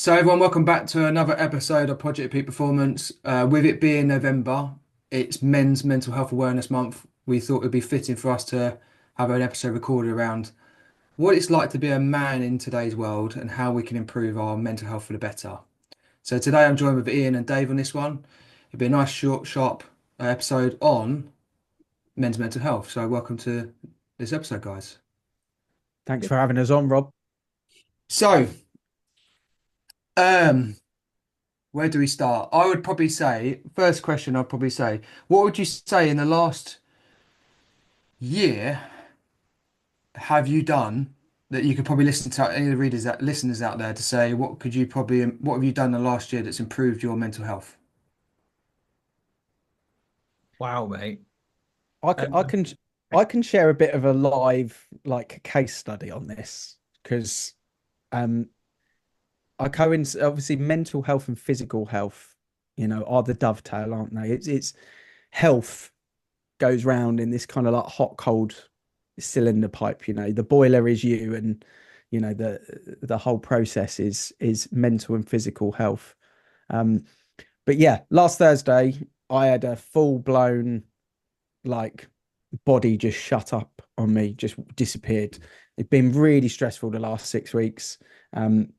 So everyone, welcome back to another episode of Project Peak Performance. With it being November, it's Men's Mental Health Awareness Month. We thought it would be fitting for us to have an episode recorded around what it's like to be a man in today's world and how we can improve our mental health for the better. So today I'm joined with Ian and Dave on this one. It'll be a nice, short, sharp episode on men's mental health. So welcome to this episode, guys. Thanks for having us on, Rob. So, um, where do we start? I would probably say, first question, I'd probably say, what would you say in the last year have you done that you could probably listen to any of the readers that listeners out there to say, what have you done in the last year that's improved your mental health? Wow, mate. I can, I Um, can I can share a bit of a live like case study on this because um I coincide obviously mental health and physical health, are the dovetail, aren't they? It's health goes round in this kind of like hot cold cylinder pipe, the boiler is you and the whole process is mental and physical health. Um but yeah, last Thursday I had a full blown like body just shut up on me, just disappeared. It's been really stressful the last 6 weeks, um,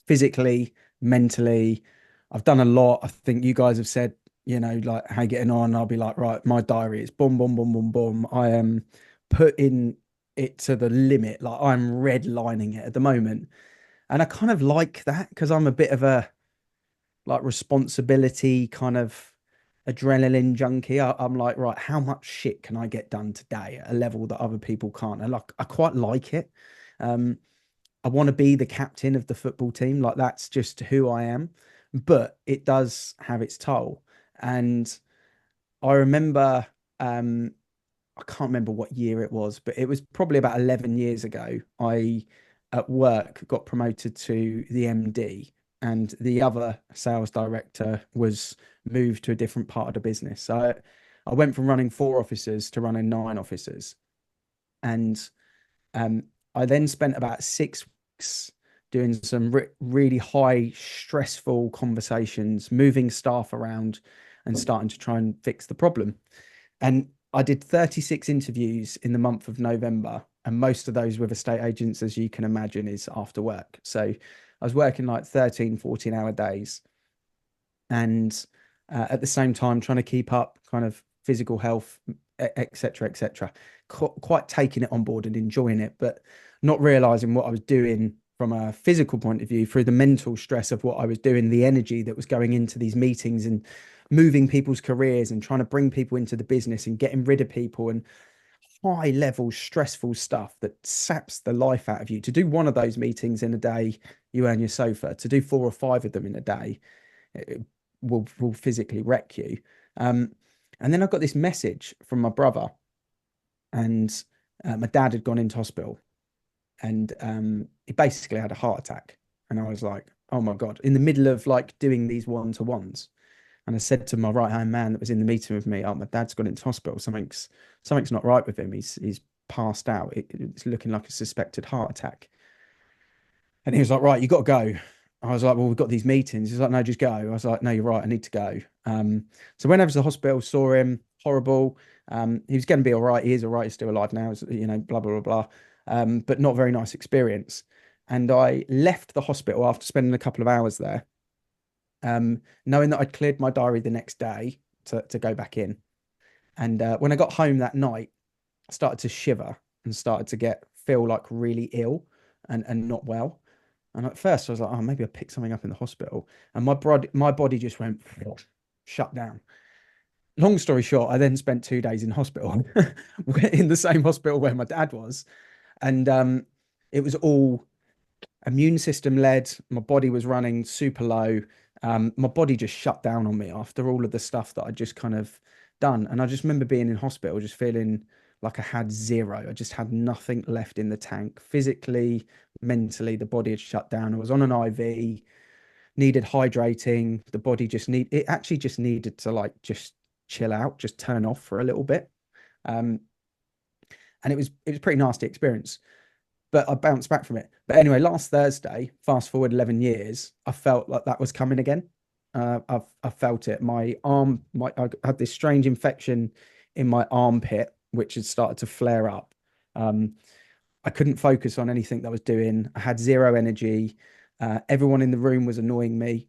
physically, mentally. I've done a lot. I think you guys have said, like how you getting on. I'll be like, right, my diary is boom, boom, boom, boom, boom. I am putting it to the limit. Like I'm redlining it at the moment. And I kind of like that because I'm a bit of a like responsibility kind of adrenaline junkie. I'm like, right, how much shit can I get done today at a level that other people can't? And like, I quite like it. Um, I want to be the captain of the football team. Like, that's just who I am. But it does have its toll. And I remember, I can't remember what year it was, but it was probably about 11 years ago. I, at work, got promoted to the MD, and the other sales director was moved to a different part of the business. So I went from running 4 offices to running 9 offices. And um, I then spent about 6 weeks doing some really high, stressful conversations, moving staff around and starting to try and fix the problem. And I did 36 interviews in the month of November, and most of those with estate agents, as you can imagine, is after work. So I was working like 13, 14-hour days, and at the same time trying to keep up kind of physical health, etc., etc. Quite taking it on board and enjoying it, but not realizing what I was doing from a physical point of view through the mental stress of what I was doing, the energy that was going into these meetings and moving people's careers and trying to bring people into the business and getting rid of people and high level stressful stuff that saps the life out of you. To do one of those meetings in a day, you earn your sofa. To do 4 or 5 of them in a day, it will physically wreck you. Um, and then I got this message from my brother, and my dad had gone into hospital, and he basically had a heart attack. And I was like, oh my God, in the middle of like doing these one-to-ones. And I said to my right-hand man that was in the meeting with me, oh, my dad's gone into hospital. Something's not right with him. He's passed out. It's looking like a suspected heart attack. And he was like, right, you got to go. I was like, well, we've got these meetings. He's like, no, just go. I was like, no, you're right. I need to go. So went over to the hospital, saw him, horrible. He was going to be all right. He is all right. He's still alive now, blah, blah, blah, blah. But not very nice experience. And I left the hospital after spending a couple of hours there, knowing that I'd cleared my diary the next day to go back in. And when I got home that night, I started to shiver and started to feel like really ill and not well. And at first I was like, oh, maybe I picked something up in the hospital. And my body just went shut down. Long story short, I then spent 2 days in hospital, in the same hospital where my dad was. And it was all immune system led. My body was running super low. My body just shut down on me after all of the stuff that I just kind of done. And I just remember being in hospital, just feeling like I had zero. I just had nothing left in the tank. Physically, mentally, the body had shut down. I was on an IV, needed hydrating. The body it actually just needed to like just chill out, just turn off for a little bit. Um, and it was a pretty nasty experience. but I bounced back from it. But anyway, last Thursday, fast forward 11 years, I felt like that was coming again. I felt it. I had this strange infection in my armpit, which had started to flare up. Um, I couldn't focus on anything that I was doing. I had zero energy. Everyone in the room was annoying me.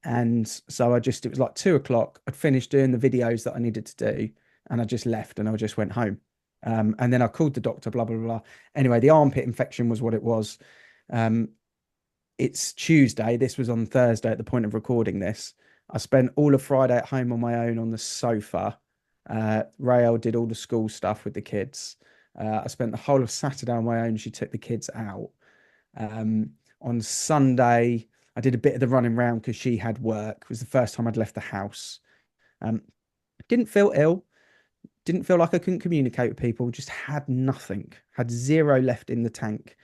And so it was like 2 o'clock. I'd finished doing the videos that I needed to do. And I just left and I just went home. And then I called the doctor, blah, blah, blah. Anyway, the armpit infection was what it was. Um, it's Tuesday. This was on Thursday at the point of recording this. I spent all of Friday at home on my own on the sofa. Rael did all the school stuff with the kids. I spent the whole of Saturday on my own. She took the kids out. Um, on Sunday, I did a bit of the running around because she had work. It was the first time I'd left the house. Um, didn't feel ill. Didn't feel like I couldn't communicate with people. Just had nothing. Had zero left in the tank.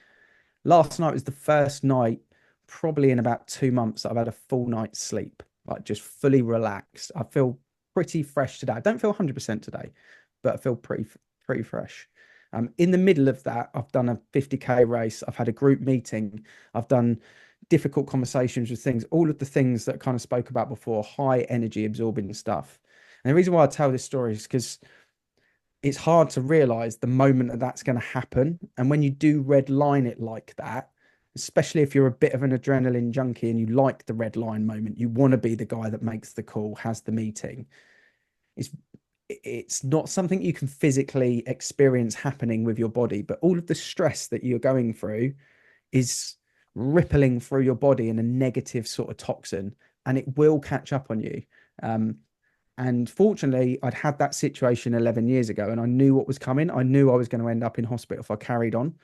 Last night was the first night, probably in about 2 months, that I've had a full night's sleep, like just fully relaxed. I feel pretty fresh today. I don't feel 100% today, but I feel pretty fresh. In the middle of that, I've done a 50K race. I've had a group meeting. I've done difficult conversations with things, all of the things that I kind of spoke about before, high energy absorbing stuff. And the reason why I tell this story is because it's hard to realize the moment that that's going to happen. And when you do red line it like that, especially if you're a bit of an adrenaline junkie and you like the red line moment, you want to be the guy that makes the call, has the meeting. It's it's not something you can physically experience happening with your body, but all of the stress that you're going through is rippling through your body in a negative sort of toxin, and it will catch up on you. Um, and fortunately, I'd had that situation 11 years ago and I knew what was coming. I knew I was going to end up in hospital if I carried on.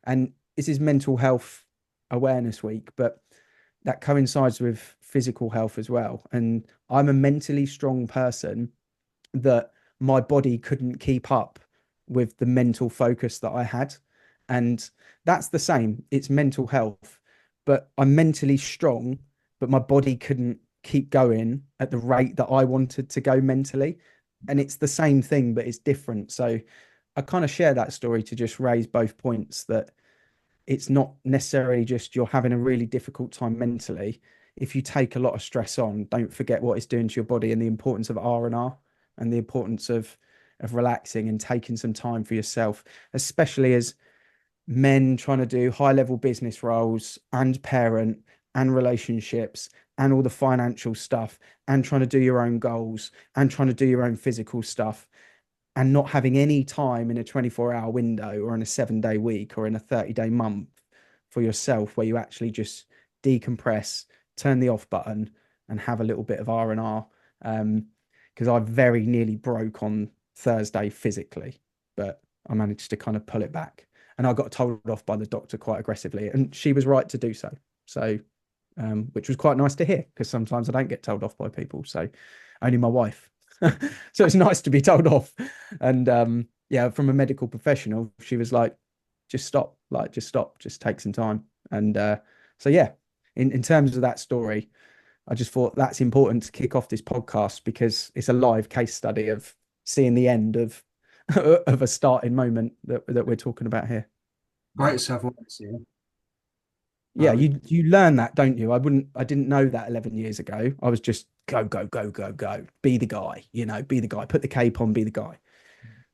And this is Mental Health Awareness Week, but that coincides with physical health as well. And I'm a mentally strong person that my body couldn't keep up with the mental focus that I had. And that's the same. It's mental health, but I'm mentally strong, but my body couldn't keep going at the rate that I wanted to go mentally. And it's the same thing, but it's different. So I kind of share that story to just raise both points that it's not necessarily just you're having a really difficult time mentally. If you take a lot of stress on, don't forget what it's doing to your body and the importance of R&R and the importance of relaxing and taking some time for yourself, especially as men trying to do high level business roles and parent and relationships and all the financial stuff and trying to do your own goals and trying to do your own physical stuff and not having any time in a 24-hour window or in a 7-day week or in a 30-day month for yourself where you actually just decompress, turn the off button and have a little bit of R&R. Because I very nearly broke on Thursday physically, but I managed to kind of pull it back. And I got told off by the doctor quite aggressively, and she was right to do so. So, which was quite nice to hear because sometimes I don't get told off by people. So, only my wife. So it's nice to be told off. And yeah, from a medical professional, she was like, just stop, just take some time. And so yeah, in terms of that story, I just thought that's important to kick off this podcast because it's a live case study of seeing the end of of a starting moment that we're talking about here. Great self-awareness, yeah. Yeah, Um, you learn that, don't you? I didn't know that 11 years ago. I was just go, go, go, go, go. Be the guy, be the guy. Put the cape on, be the guy.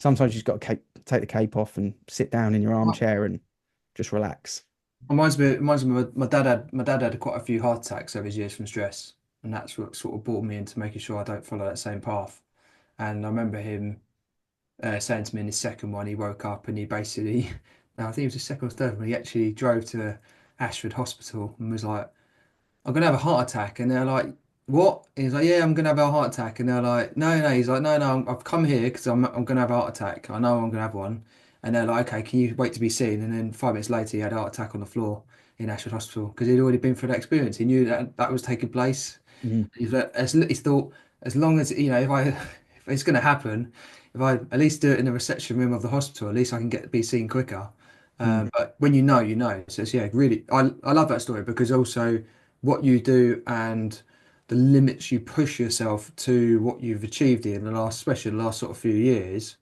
Sometimes you just got to take the cape off and sit down in your armchair and just relax. reminds me my dad had quite a few heart attacks over his years from stress, and that's what sort of brought me into making sure I don't follow that same path. And I remember him saying to me in his second one, he woke up and he basically, no, I think it was his second or third one, he actually drove to Ashford Hospital and was like, I'm gonna have a heart attack. And they're like, what? And he's like, yeah, I'm gonna have a heart attack. And they're like, no, no. He's like, no, no, I've come here because I'm gonna have a heart attack. I know I'm gonna have one. And they're like, okay, can you wait to be seen? And then 5 minutes later, he had a heart attack on the floor in Ashford Hospital because he'd already been through that experience. He knew that that was taking place. Mhm. He thought, as long as, if if it's going to happen, if I at least do it in the reception room of the hospital, at least I can be seen quicker. Mm. But when you know, you know. So it's, yeah, really, I love that story because also what you do and the limits you push yourself to what you've achieved in the last, especially the last sort of few years,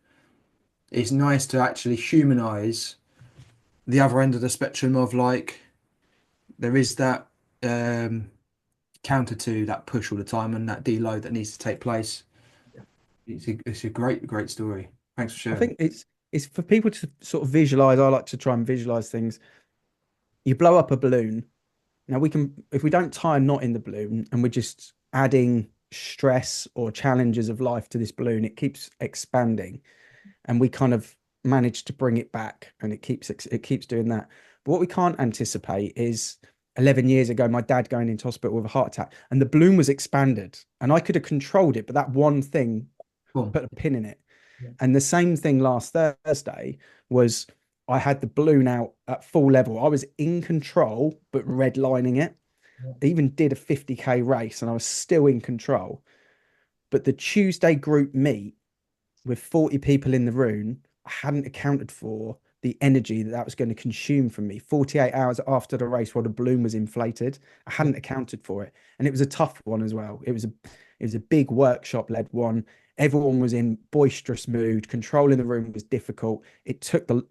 it's nice to actually humanize the other end of the spectrum of like there is that um, counter to that push all the time and that deload that needs to take place. It's a great story. Thanks for I sharing. think it's for people to sort of visualize. I like to try and visualize things. You blow up a balloon. Now we can, if we don't tie a knot in the balloon and we're just adding stress or challenges of life to this balloon, it keeps expanding, and we kind of manage to bring it back, and it keeps doing that. But what we can't anticipate is 11 years ago, my dad going into hospital with a heart attack, and the balloon was expanded, and I could have controlled it, but that one thing Cool. put a pin in it. Yeah. And the same thing last Thursday was I had the balloon out at full level. I was in control, but redlining it. Yeah. I even did a 50K race and I was still in control. But the Tuesday group meet with 40 people in the room, I hadn't accounted for the energy that that was going to consume from me 48 hours after the race while the balloon was inflated. I hadn't accounted for it. And it was a tough one as well. It was a big workshop led one. Everyone was in boisterous mood. Controlling the room was difficult. It took the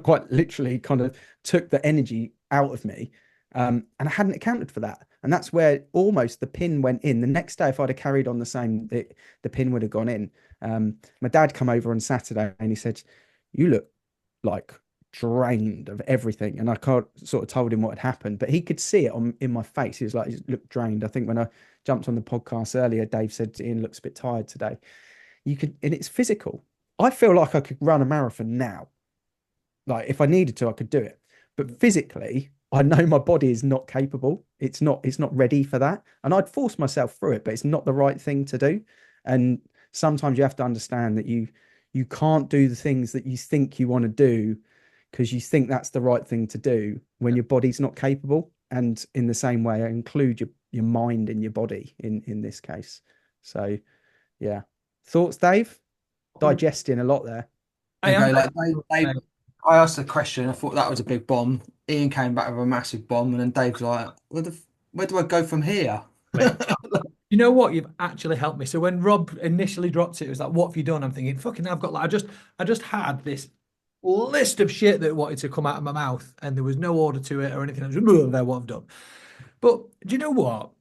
quite literally kind of took the energy out of me. And I hadn't accounted for that. And that's where almost the pin went in. The next day, if I'd have carried on the same, the pin would have gone in. My dad come over on Saturday and he said, "You look like drained of everything." And I can't sort of told him what had happened, but he could see it in my face. He was like, "You look drained." I think when I jumped on the podcast earlier, Dave said Ian looks a bit tired today. You could, and it's physical. I feel like I could run a marathon now. Like if I needed to, I could do it. But physically, I know my body is not capable. It's not ready for that. And I'd force myself through it, but it's not the right thing to do. And sometimes you have to understand that you can't do the things that you think you want to do because you think that's the right thing to do when your body's not capable. And in the same way, I include your mind and your body in this case. So yeah. Thoughts, Dave? Digesting a lot there. I am. Okay, like I asked a question. I thought that was a big bomb. Ian came back with a massive bomb, and then Dave's like, where do I go from here?" You know what? You've actually helped me. So when Rob initially dropped it, it was like, "What have you done?" I'm thinking, "Fucking, I've got like, I just had this list of shit that wanted to come out of my mouth, and there was no order to it or anything. I was just, "Ugh, there, what I've done." But do you know what?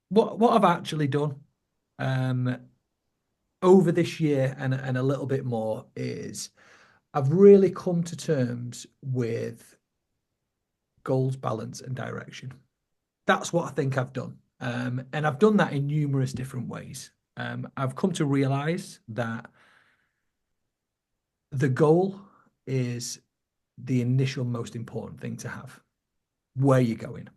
What I've actually done, um, over this year and a little bit more is I've really come to terms with goals, balance, and direction. That's what I think I've done. And I've done that in numerous different ways. I've come to realize that the goal is the initial most important thing to have. Where you're going.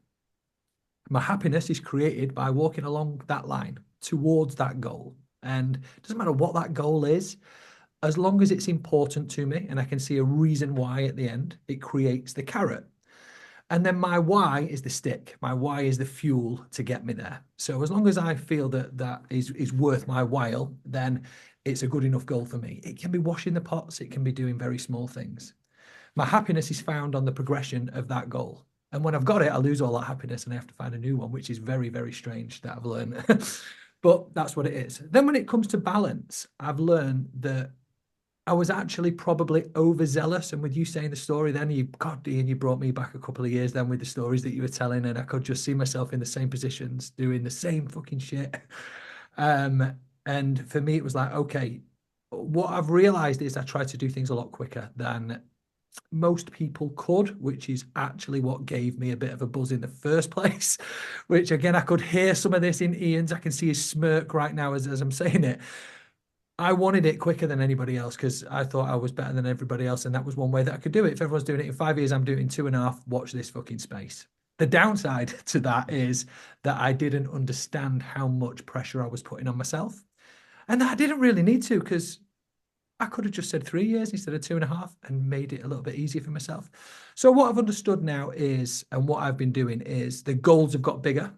My happiness is created by walking along that line towards that goal. And it doesn't matter what that goal is, as long as it's important to me and I can see a reason why at the end, it creates the carrot. And then my why is the stick. My why is the fuel to get me there. So as long as I feel that that is worth my while, then it's a good enough goal for me. It can be washing the pots. It can be doing very small things. My happiness is found on the progression of that goal. And when I've got it, I lose all that happiness and I have to find a new one, which is very, very strange that I've learned. But that's what it is. Then when it comes to balance, I've learned that I was actually probably overzealous. And with you saying the story, then God, Ian, you brought me back a couple of years then with the stories that you were telling, and I could just see myself in the same positions doing the same fucking shit. And for me, it was like, okay, what I've realized is I try to do things a lot quicker than most people could, which is actually what gave me a bit of a buzz in the first place. Which again, I could hear some of this in Ian's. I can see his smirk right now as I'm saying it. I wanted it quicker than anybody else because I thought I was better than everybody else. And that was one way that I could do it. If everyone's doing it in 5 years, I'm doing it in 2.5. Watch this fucking space. The downside to that is that I didn't understand how much pressure I was putting on myself. And that I didn't really need to because I could have just said 3 years instead of 2.5 and made it a little bit easier for myself. So what I've understood now is, and what I've been doing is the goals have got bigger,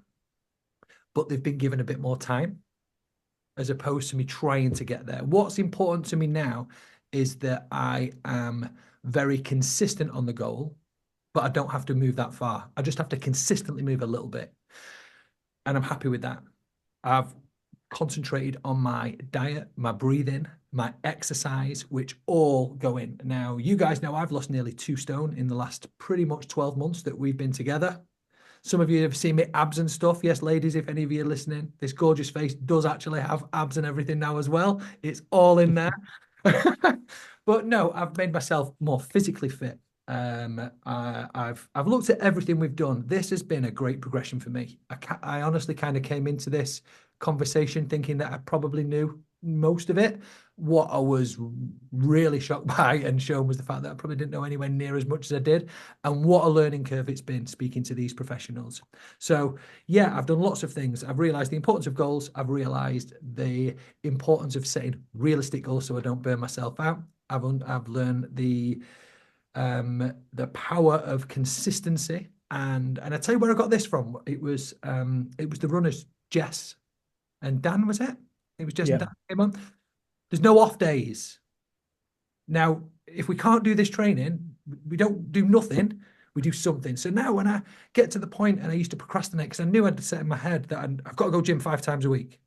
but they've been given a bit more time, as opposed to me trying to get there. What's important to me now is that I am very consistent on the goal, but I don't have to move that far. I just have to consistently move a little bit. And I'm happy with that. I've concentrated on my diet, my breathing, my exercise, which all go in. Now, you guys know I've lost nearly 2 stone in the last pretty much 12 months that we've been together. Some of you have seen me abs and stuff. Yes, ladies, if any of you are listening, this gorgeous face does actually have abs and everything now as well. It's all in there. But no, I've made myself more physically fit. I've looked at everything we've done. This has been a great progression for me. I honestly kind of came into this conversation thinking that I probably knew most of it. What I was really shocked by and shown was the fact that I probably didn't know anywhere near as much as I did, and what a learning curve it's been speaking to these professionals. So yeah, I've done lots of things. I've realized the importance of goals. I've realized the importance of setting realistic goals so I don't burn myself out. I've learned the power of consistency, and I tell you where I got this from. It was the runners, Jess and Dan, was it? It was Jess and Dan came on. There's no off days. Now, if we can't do this training, we don't do nothing. We do something. So now when I get to the point, and I used to procrastinate because I knew I'd set in my head that I've got to go gym 5 times a week.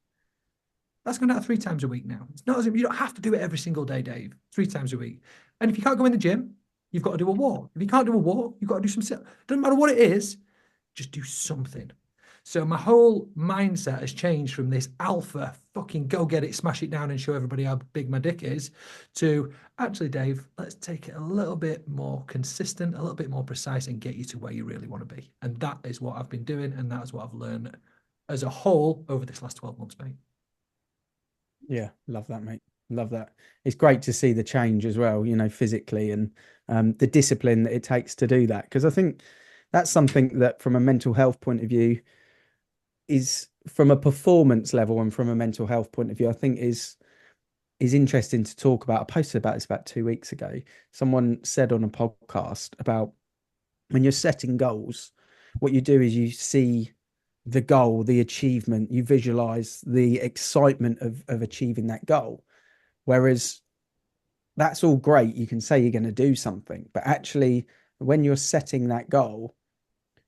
That's going down to 3 times a week now. It's not as if you don't have to do it every single day, Dave. 3 times a week. And if you can't go in the gym, you've got to do a walk. If you can't do a walk, you've got to do some sit. Doesn't matter what it is, just do something. So my whole mindset has changed from this alpha, fucking go get it, smash it down and show everybody how big my dick is, to actually, Dave, let's take it a little bit more consistent, a little bit more precise, and get you to where you really want to be. And that is what I've been doing, and that is what I've learned as a whole over this last 12 months, mate. Yeah, love that, mate. Love that. It's great to see the change as well, you know, physically, and the discipline that it takes to do that. Because I think that's something that, from a mental health point of view, is, from a performance level and from a mental health point of view, I think is interesting to talk about. I posted about this about 2 weeks ago. Someone said on a podcast about when you're setting goals, what you do is you see the goal, the achievement, you visualize the excitement of achieving that goal. Whereas that's all great. You can say you're going to do something, but actually, when you're setting that goal,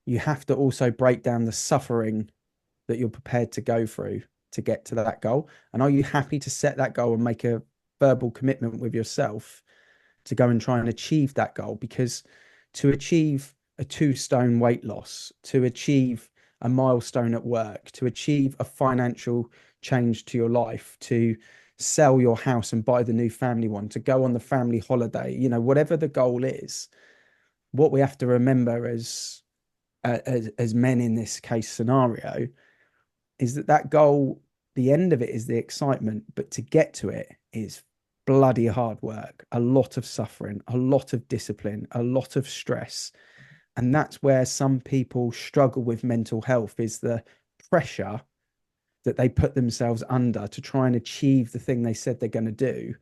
you have to also break down the suffering that you're prepared to go through to get to that goal. And are you happy to set that goal and make a verbal commitment with yourself to go and try and achieve that goal? Because to achieve a 2 stone weight loss, to achieve a milestone at work, to achieve a financial change to your life, to sell your house and buy the new family one, to go on the family holiday, you know, whatever the goal is, what we have to remember as men in this case scenario is that goal, the end of it is the excitement, but to get to it is bloody hard work, a lot of suffering, a lot of discipline, a lot of stress. And that's where some people struggle with mental health, is the pressure that they put themselves under to try and achieve the thing they said they're going to do,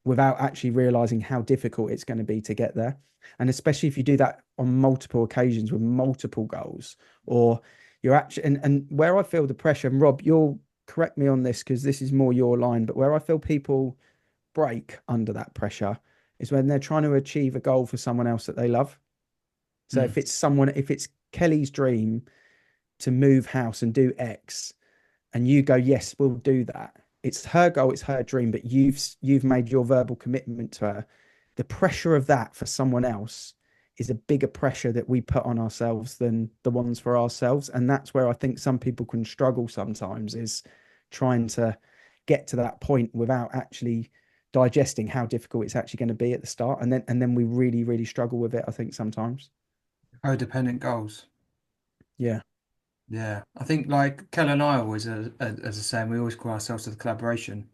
without actually realizing how difficult it's going to be to get there. And especially if you do that on multiple occasions with multiple goals, or you're actually, and where I feel the pressure, and Rob, you'll correct me on this because this is more your line, but where I feel people break under that pressure is when they're trying to achieve a goal for someone else that they love. So if it's Kelly's dream to move house and do X, and you go, yes, we'll do that. It's her goal, it's her dream, but you've made your verbal commitment to her. The pressure of that for someone else is a bigger pressure that we put on ourselves than the ones for ourselves. And that's where I think some people can struggle sometimes, is trying to get to that point without actually digesting how difficult it's actually going to be at the start. And then we really, really struggle with it, I think, sometimes. Codependent goals. Yeah. Yeah. I think, like Kel and I always, as I say, we always call ourselves to the collaboration.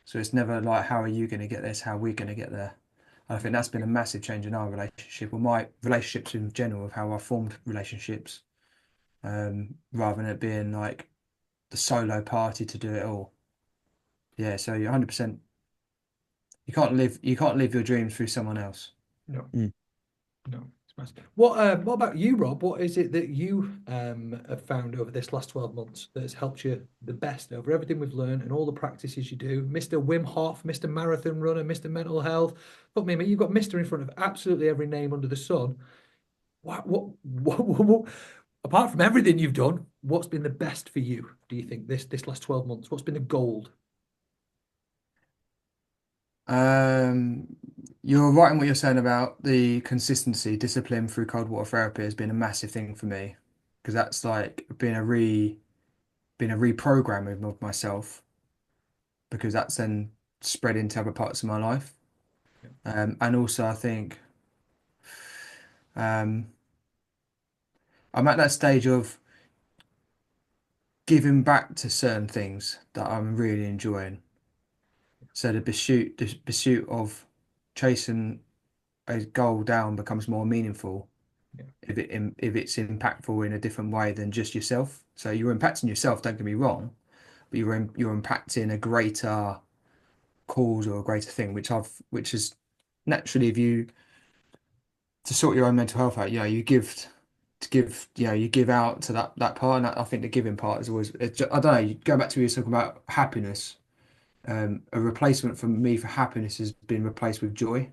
So it's never like, how are you going to get this? How are we going to get there? And I think that's been a massive change in our relationship, or my relationships in general, of how I formed relationships, rather than it being like the solo party to do it all. Yeah. So you're 100%. You can't live your dreams through someone else. No. Mm. No. What about you, Rob? What is it that you have found over this last 12 months that has helped you the best over everything we've learned and all the practices you do? Mr. Wim Hof, Mr. Marathon Runner, Mr. Mental Health. Fuck me, mate, you've got Mr. in front of absolutely every name under the sun. What Apart from everything you've done, what's been the best for you, do you think, this last 12 months? What's been the gold? Um, you're right in what you're saying about the consistency, discipline through cold water therapy has been a massive thing for me because that's like been a reprogramming of myself because that's then spread into other parts of my life. Yeah. And also I think um, I'm at that stage of giving back to certain things that I'm really enjoying. So the pursuit of chasing a goal down becomes more meaningful Yeah. if it's impactful in a different way than just yourself. So you're impacting yourself, don't get me wrong, but you're impacting a greater cause or a greater thing, which is naturally if you to sort your own mental health out, you give to give, you give out to that part, and I think the giving part is always, I don't know, you go back to what you were talking about happiness. A replacement for me for happiness has been replaced with joy.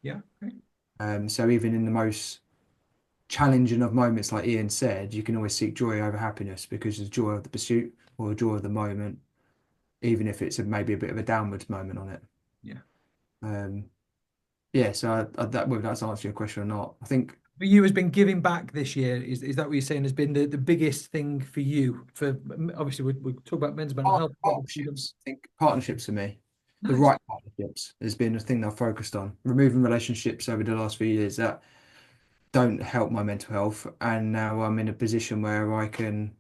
Yeah. Okay. So even in the most challenging of moments, like Ian said, you can always seek joy over happiness because the joy of the pursuit or the joy of the moment, even if it's maybe a bit of a downwards moment on it. Yeah. Um, yeah, so whether that's answer your question or not, I think For you, has been giving back this year. Is that what you're saying has been the biggest thing for you? For obviously, we talk about men's mental health. partnerships. I think partnerships for me, the Nice. right partnerships, has been a thing that I've focused on. Removing relationships over the last few years that don't help my mental health, and now I'm in a position where I can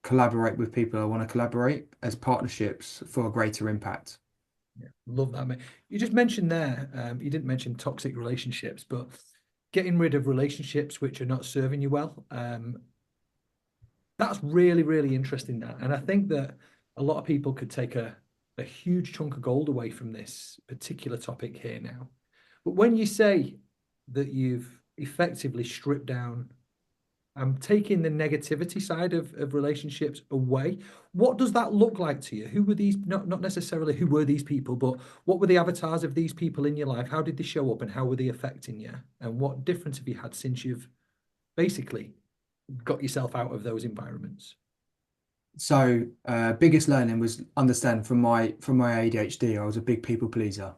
collaborate with people I want to collaborate as partnerships for a greater impact. Yeah, love that, mate. You just mentioned there, you didn't mention toxic relationships, but getting rid of relationships which are not serving you well. That's really, really interesting. That, and I think that a lot of people could take a huge chunk of gold away from this particular topic here now. But when you say that you've effectively stripped down, taking the negativity side of relationships away. What does that look like to you? Who were these, not necessarily who were these people, but what were the avatars of these people in your life? How did they show up and how were they affecting you? And what difference have you had since you've basically got yourself out of those environments? So, biggest learning was understand from my ADHD, I was a big people pleaser.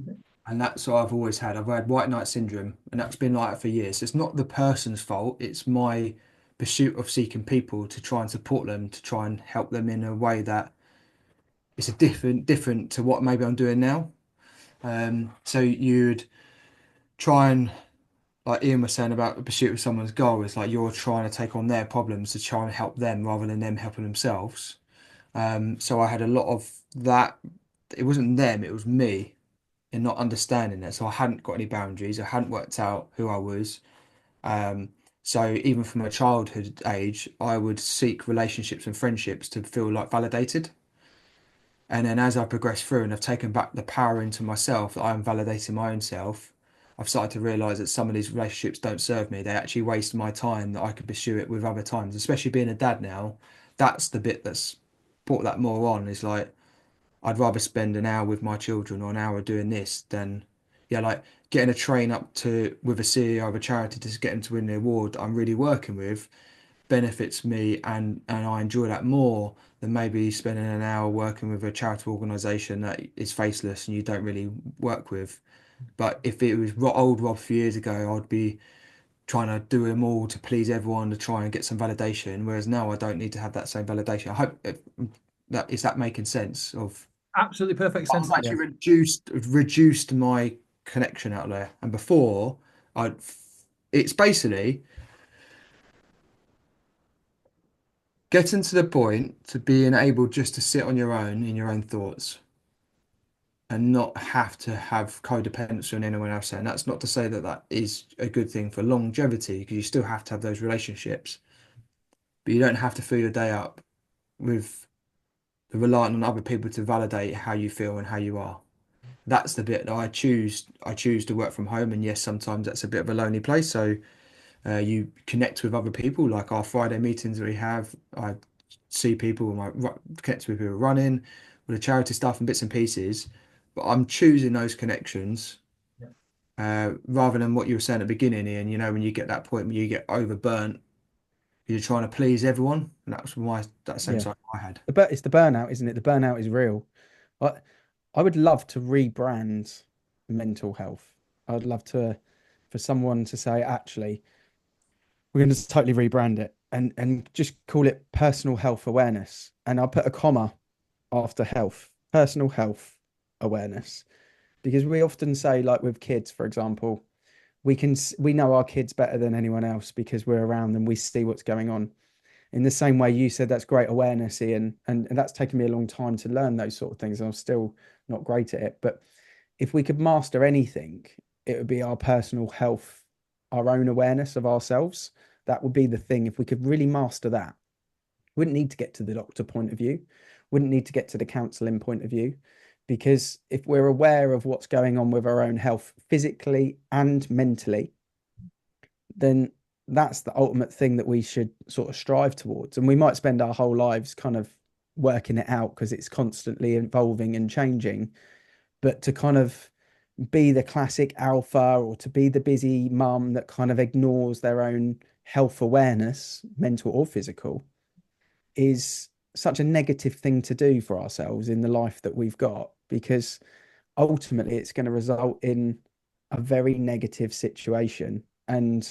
Okay. And that's what I've always had. I've had white knight syndrome, and that's been like that for years. It's not the person's fault, it's my pursuit of seeking people to try and support them, to try and help them in a way that it's a different to what maybe I'm doing now. So you'd try and, like Ian was saying about the pursuit of someone's goal, it's like you're trying to take on their problems to try and help them rather than them helping themselves. So I had a lot of that. It wasn't them, it was me in not understanding it. So I hadn't got any boundaries. I hadn't worked out who I was. Um, so even from my childhood age, I would seek relationships and friendships to feel like validated. And then as I progressed through and I've taken back the power into myself, that I'm validating my own self, I've started to realize that some of these relationships don't serve me. They actually waste my time that I could pursue it with other times, especially being a dad now. That's the bit that's brought that more on is like, I'd rather spend an hour with my children or an hour doing this than, yeah, like getting a train up to with a CEO of a charity to get them to win the award that I'm really working with benefits me and I enjoy that more than maybe spending an hour working with a charitable organisation that is faceless and you don't really work with. But if it was old Rob a few years ago, I'd be trying to do them all to please everyone to try and get some validation. Whereas now I don't need to have that same validation. I hope that is that making sense of Absolutely perfect I've sense. Yeah. actually reduced my connection out there. And before, I it's basically getting to the point to being able just to sit on your own in your own thoughts and not have to have codependency on anyone else. And that's not to say that that is a good thing for longevity because you still have to have those relationships, but you don't have to fill your day up with the relying on other people to validate how you feel and how you are. That's the bit that I choose. I choose to work from home, and yes, sometimes that's a bit of a lonely place. So you connect with other people, like our Friday meetings that we have. I see people, and I connect with people running, with the charity stuff and bits and pieces. But I'm choosing those connections Yeah. rather than what you were saying at the beginning, Ian. You know, when you get that point where you get overburnt You're trying to please everyone, and that same Yeah. side I had. It's the burnout, isn't it? The burnout is real. I I would love to rebrand mental health. I'd love to for someone to say, actually, we're going to totally rebrand it and just call it personal health awareness. And I'll put a comma after health, personal health awareness. Because we often say, like with kids, for example, we know our kids better than anyone else because we're around them, we see what's going on. In the same way you said that's great awareness, Ian, and that's taken me a long time to learn those sort of things. I'm still not great at it. But if we could master anything, it would be our personal health, our own awareness of ourselves. That would be the thing. If we could really master that, wouldn't need to get to the doctor point of view, wouldn't need to get to the counselling point of view, because if we're aware of what's going on with our own health physically and mentally, then that's the ultimate thing that we should sort of strive towards. And we might spend our whole lives kind of working it out because it's constantly evolving and changing. But to kind of be the classic alpha or to be the busy mum that kind of ignores their own health awareness, mental or physical, is such a negative thing to do for ourselves in the life that we've got, because ultimately it's going to result in a very negative situation. And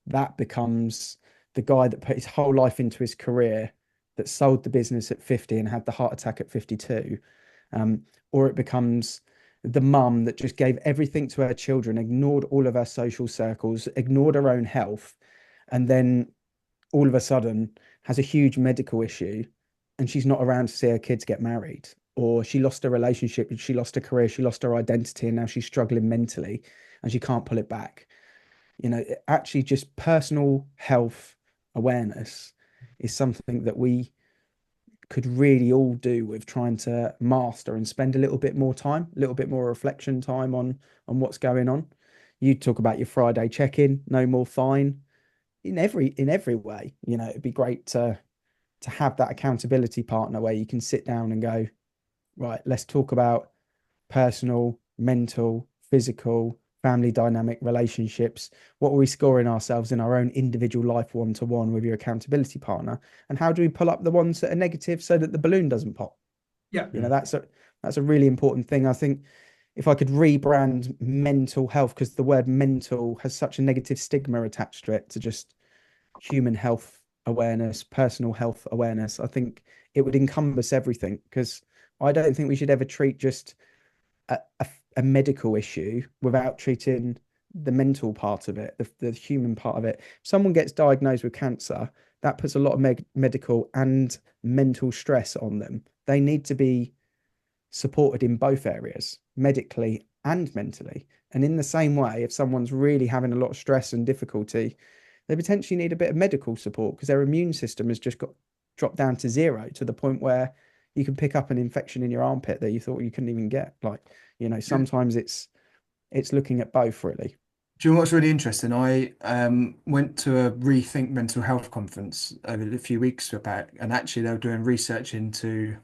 that becomes the guy that put his whole life into his career, that sold the business at 50 and had the heart attack at 52. Um, or it becomes the mum that just gave everything to her children, ignored all of her social circles, ignored her own health, and then all of a sudden has a huge medical issue and she's not around to see her kids get married, or she lost a relationship, she lost a career, she lost her identity, and now she's struggling mentally and she can't pull it back. Actually, just personal health awareness is something that we could really all do with trying to master and spend a little bit more time, a little bit more reflection time on what's going on. You talk about your Friday check-in, no more fine, in every way. It'd be great to have that accountability partner where you can sit down and go, right, let's talk about personal, mental, physical, family dynamic relationships. What are we scoring ourselves in our own individual life one to one with your accountability partner? And how do we pull up the ones that are negative so that the balloon doesn't pop? Yeah. That's a really important thing. I think if I could rebrand mental health, because the word mental has such a negative stigma attached to it, to just human health awareness, personal health awareness, I think it would encompass everything. Because I don't think we should ever treat just a medical issue without treating the mental part of it, the human part of it. If someone gets diagnosed with cancer, that puts a lot of medical and mental stress on them. They need to be supported in both areas, medically and mentally. And in the same way, if someone's really having a lot of stress and difficulty, they potentially need a bit of medical support because their immune system has just got dropped down to zero, to the point where you can pick up an infection in your armpit that you thought you couldn't even get. Like, sometimes it's looking at both really. Do you know what's really interesting? I went to a Rethink Mental Health conference over a few weeks back, and actually they were doing research into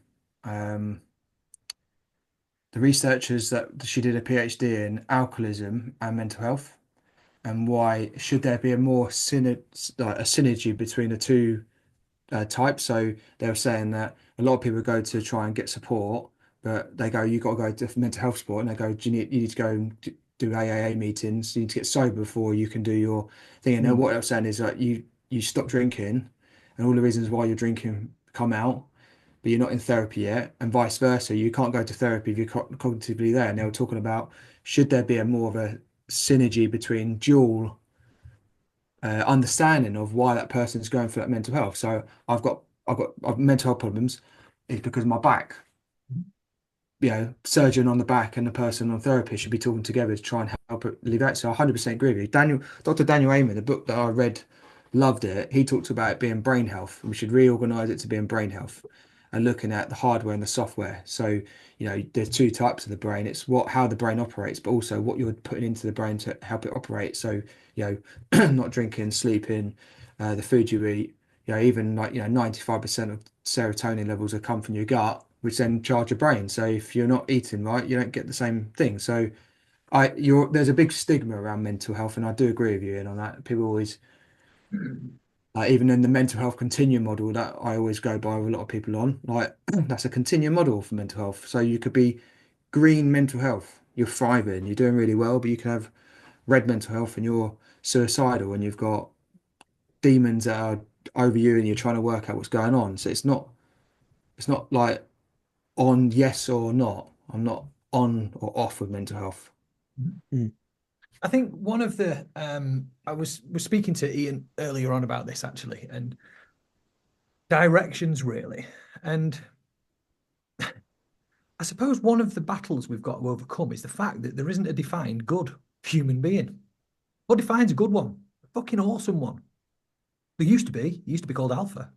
um, the researchers that she did a PhD in alcoholism and mental health, and why should there be a more like a synergy between the two types. So they were saying that a lot of people go to try and get support, but they go, you got to go to mental health support, and they go, you need to go and do AAA meetings. You need to get sober before you can do your thing. And then Mm. what I was saying is that you stop drinking, and all the reasons why you're drinking come out, but you're not in therapy yet, and vice versa. You can't go to therapy if you're cognitively there. And they were talking about, should there be a more of a synergy between dual understanding of why that person's going through that mental health. So I've mental health problems is because of my back. Surgeon on the back and the person on therapy should be talking together to try and help it alleviate. So I 100% agree with you. Dr. Daniel Amen, the book that I read, loved it. He talked about it being brain health. We should reorganize it to being brain health and looking at the hardware and the software. So, there's two types of the brain. It's how the brain operates, but also what you're putting into the brain to help it operate. So, not drinking, sleeping, the food you eat, even like, 95% of serotonin levels that come from your gut, which then charge your brain. So if you're not eating right, you don't get the same thing. So there's a big stigma around mental health, and I do agree with you, Ian, on that. People always Like even in the mental health continuum model that I always go by with a lot of people on, like that's a continuum model for mental health. So you could be green mental health, you're thriving, you're doing really well, but you can have red mental health and you're suicidal and you've got demons that are over you and you're trying to work out what's going on. So it's not like on yes or not. I'm not on or off with mental health. Mm. I think one of the I was speaking to Ian earlier on about this actually, and directions really. And I suppose one of the battles we've got to overcome is the fact that there isn't a defined good human being. What defines a good one? A fucking awesome one. There used to be. It used to be called alpha,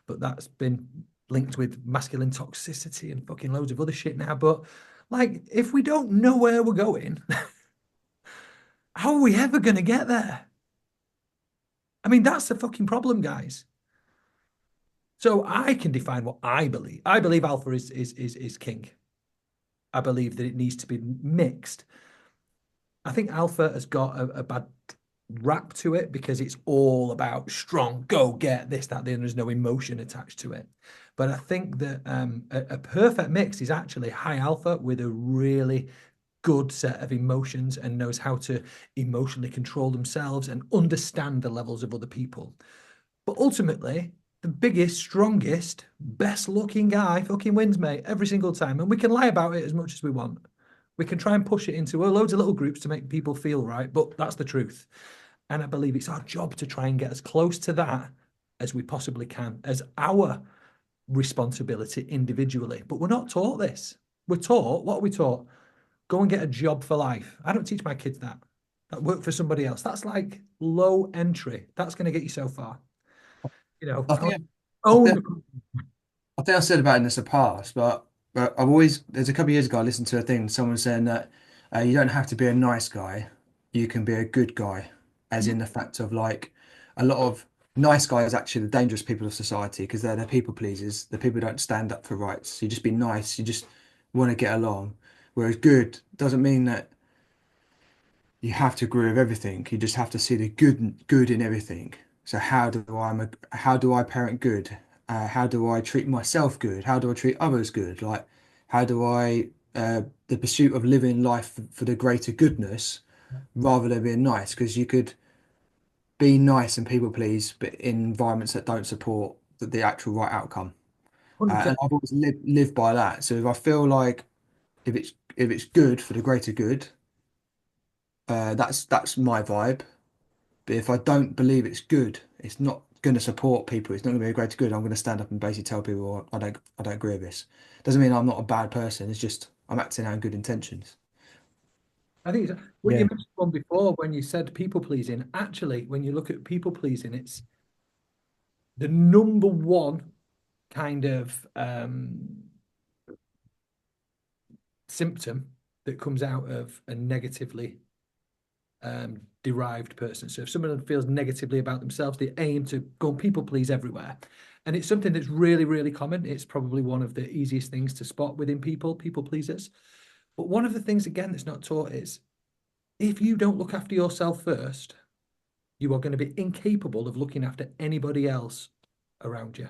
but that's been linked with masculine toxicity and fucking loads of other shit now. But like, if we don't know where we're going, how are we ever going to get there? I mean, that's the fucking problem, guys. So I can define what I believe. I believe alpha is king. I believe that it needs to be mixed. I think alpha has got a bad rap to it because it's all about strong, go get this, that, then there's no emotion attached to it. But I think that a perfect mix is actually high alpha with a really good set of emotions and knows how to emotionally control themselves and understand the levels of other people. But ultimately, the biggest, strongest, best looking guy fucking wins, mate, every single time. And we can lie about it as much as we want. We can try and push it into loads of little groups to make people feel right, but that's the truth. And I believe it's our job to try and get as close to that as we possibly can, as our responsibility individually. But we're not taught this. We're taught, what are we taught? Go and get a job for life. I don't teach my kids that. That work for somebody else. That's like low entry. That's going to get you so far. You know, I think I own. think I think I said about it in the past, but I've always there's a couple of years ago I listened to a thing someone saying that you don't have to be a nice guy, you can be a good guy, as in the fact of like a lot of nice guys are actually the dangerous people of society because they're the people pleasers, the people who don't stand up for rights. You just be nice, you just want to get along. Whereas good doesn't mean that you have to agree with everything. You just have to see the good in everything. So how do I parent good? How do I treat myself good? How do I treat others good? Like how do I the pursuit of living life for the greater goodness rather than being nice? Because you could be nice and people please, but in environments that don't support the actual right outcome. And 100%. I've always lived by that. So if I feel like if it's good for the greater good, that's my vibe. But if I don't believe it's good, it's not going to support people. It's not going to be a greater good. I'm going to stand up and basically tell people, "Well, I don't agree with this." Doesn't mean I'm not a bad person. It's just I'm acting out in good intentions. I think when you Yeah. mentioned one before, when you said people pleasing, actually, when you look at people pleasing, it's the number one kind of symptom that comes out of a negatively derived person. So if someone feels negatively about themselves, they aim to go and people please everywhere. And it's something that's really, really common. It's probably one of the easiest things to spot within people pleasers. But one of the things, again, that's not taught is if you don't look after yourself first, you are going to be incapable of looking after anybody else around you.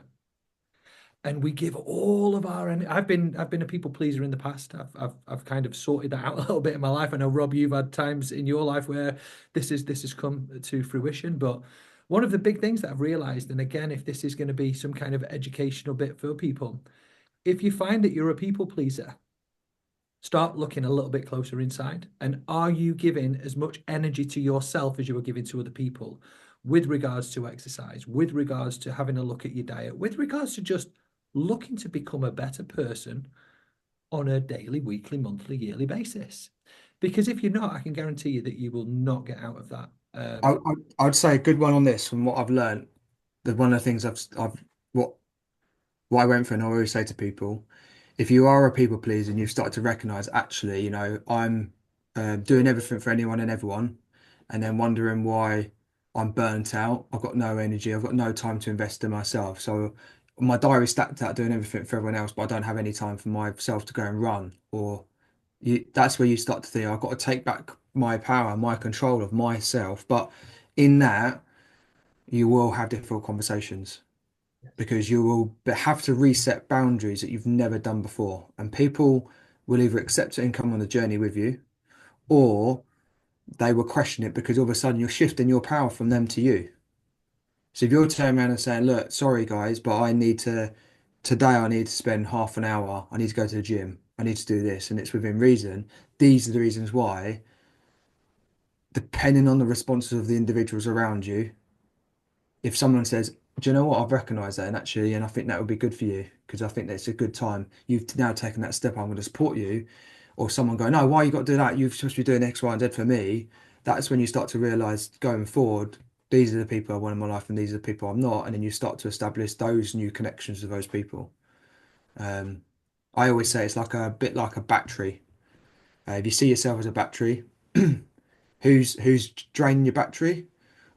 And we give all of our and I've been a people pleaser in the past. I've kind of sorted that out a little bit in my life. I know, Rob, you've had times in your life where this has come to fruition. But one of the big things that I've realized, and again, if this is going to be some kind of educational bit for people, if you find that you're a people pleaser, start looking a little bit closer inside. And are you giving as much energy to yourself as you are giving to other people with regards to exercise, with regards to having a look at your diet, with regards to just looking to become a better person on a daily, weekly, monthly, yearly basis? Because if you're not, I can guarantee you that you will not get out of that. I'd say a good one on this from what I've learned. That one of the things I've what what I went through, and I always say to people, if you are a people pleaser and you've started to recognize, actually, I'm doing everything for anyone and everyone, and then wondering why I'm burnt out, I've got no energy, I've got no time to invest in myself. So my diary's stacked out doing everything for everyone else, but I don't have any time for myself to go and run. Or that's where you start to think, I've got to take back my power, my control of myself. But in that, you will have difficult conversations because you will have to reset boundaries that you've never done before. And people will either accept it and come on the journey with you, or they will question it because all of a sudden you're shifting your power from them to you. So if you're turning around and saying, look, sorry guys, but today I need to spend half an hour, I need to go to the gym, I need to do this, and it's within reason, these are the reasons why, depending on the responses of the individuals around you, if someone says, do you know what, I've recognized that and I think that would be good for you because I think that's a good time. You've now taken that step, I'm going to support you. Or someone going, no, why you got to do that? You're supposed to be doing X, Y, and Z for me. That's when you start to realize going forward, these are the people I want in my life and these are the people I'm not. And then you start to establish those new connections with those people. Um, I always say it's like a bit like a battery. If you see yourself as a battery, who's draining your battery?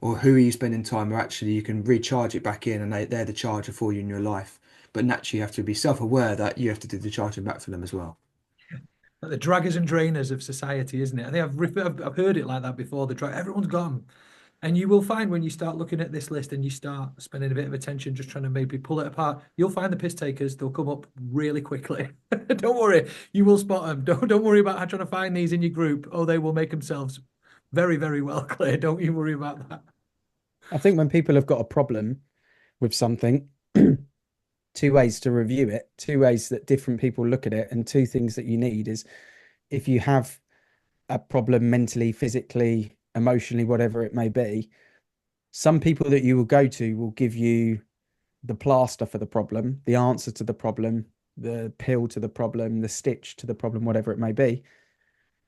Or who are you spending time where actually you can recharge it back in and they're the charger for you in your life. But naturally, you have to be self-aware that you have to do the charging back for them as well. Like the draggers and drainers of society, isn't it? I think I've heard it like that before. Everyone's gone. And you will find when you start looking at this list and you start spending a bit of attention just trying to maybe pull it apart, you'll find the piss takers. They'll come up really quickly. Don't worry, you will spot them. Don't worry about trying to find these in your group. Oh, they will make themselves very, very well clear. Don't you worry about that. I think when people have got a problem with something, two ways to review it, two ways that different people look at it, and two things that you need is if you have a problem mentally, physically, emotionally, whatever it may be, some people that you will go to will give you the plaster for the problem, the answer to the problem, the pill to the problem, the stitch to the problem, whatever it may be.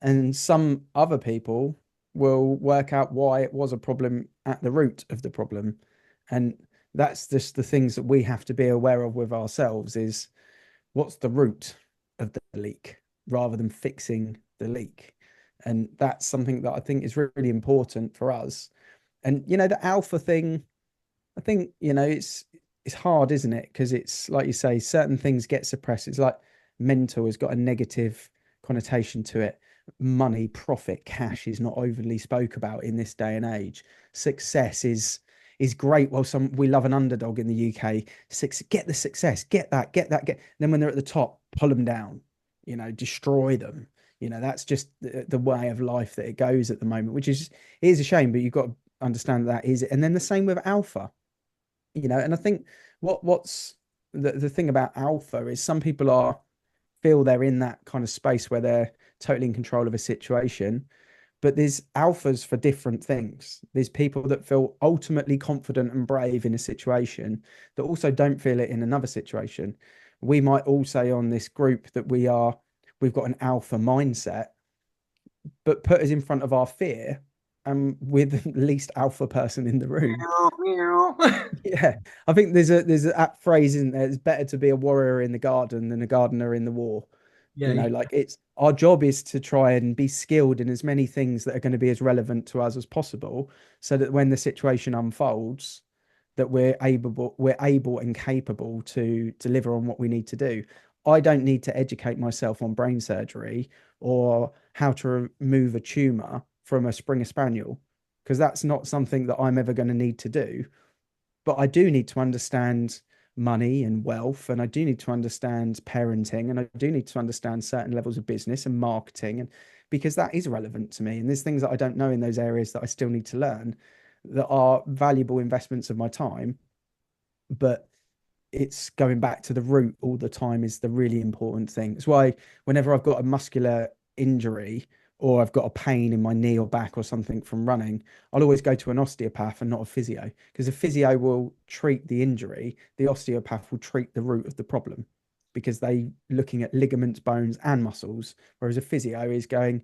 And some other people will work out why it was a problem at the root of the problem. And that's just the things that we have to be aware of with ourselves is what's the root of the leak rather than fixing the leak. And that's something that I think is really important for us. And the alpha thing, I think, it's hard, isn't it? Because it's like you say, certain things get suppressed. It's like mental has got a negative connotation to it. Money, profit, cash is not overly spoke about in this day and age. Success is great. Well, we love an underdog in the UK. Get the success, get that, get that, get. Then when they're at the top, pull them down, destroy them. That's just the way of life that it goes at the moment, which is a shame. But you've got to understand that is it. And then the same with alpha, and I think what's the thing about alpha is some people feel they're in that kind of space where they're totally in control of a situation, but there's alphas for different things. There's people that feel ultimately confident and brave in a situation that also don't feel it in another situation. We might all say on this group that we've got an alpha mindset, but put us in front of our fear and we're the least alpha person in the room. Yeah, I think there's that phrase, isn't there? It's better to be a warrior in the garden than a gardener in the war. Yeah, Like it's our job is to try and be skilled in as many things that are going to be as relevant to us as possible, so that when the situation unfolds, that we're able and capable to deliver on what we need to do. I don't need to educate myself on brain surgery or how to remove a tumor from a Springer Spaniel, because that's not something that I'm ever going to need to do. But I do need to understand money and wealth, and I do need to understand parenting, and I do need to understand certain levels of business and marketing, and because that is relevant to me. And there's things that I don't know in those areas that I still need to learn that are valuable investments of my time. But it's going back to the root all the time is the really important thing. It's why whenever I've got a muscular injury or I've got a pain in my knee or back or something from running, I'll always go to an osteopath and not a physio, because the physio will treat the injury, the osteopath will treat the root of the problem, because they looking at ligaments, bones and muscles, whereas a physio is going,